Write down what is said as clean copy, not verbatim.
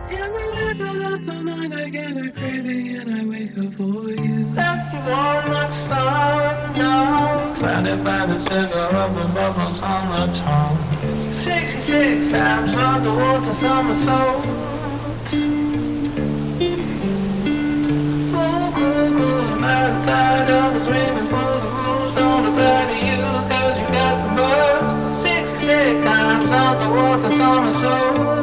In the middle of the night, I get a craving and I wake up for you. That's the warm like star now, clouded by the sizzle of the bubbles on the tongue. 66 times underwater summer soul. Cool, outside of the swimming pool, the rules don't apply to you, cause you got the buzz. 66 times underwater summer soul.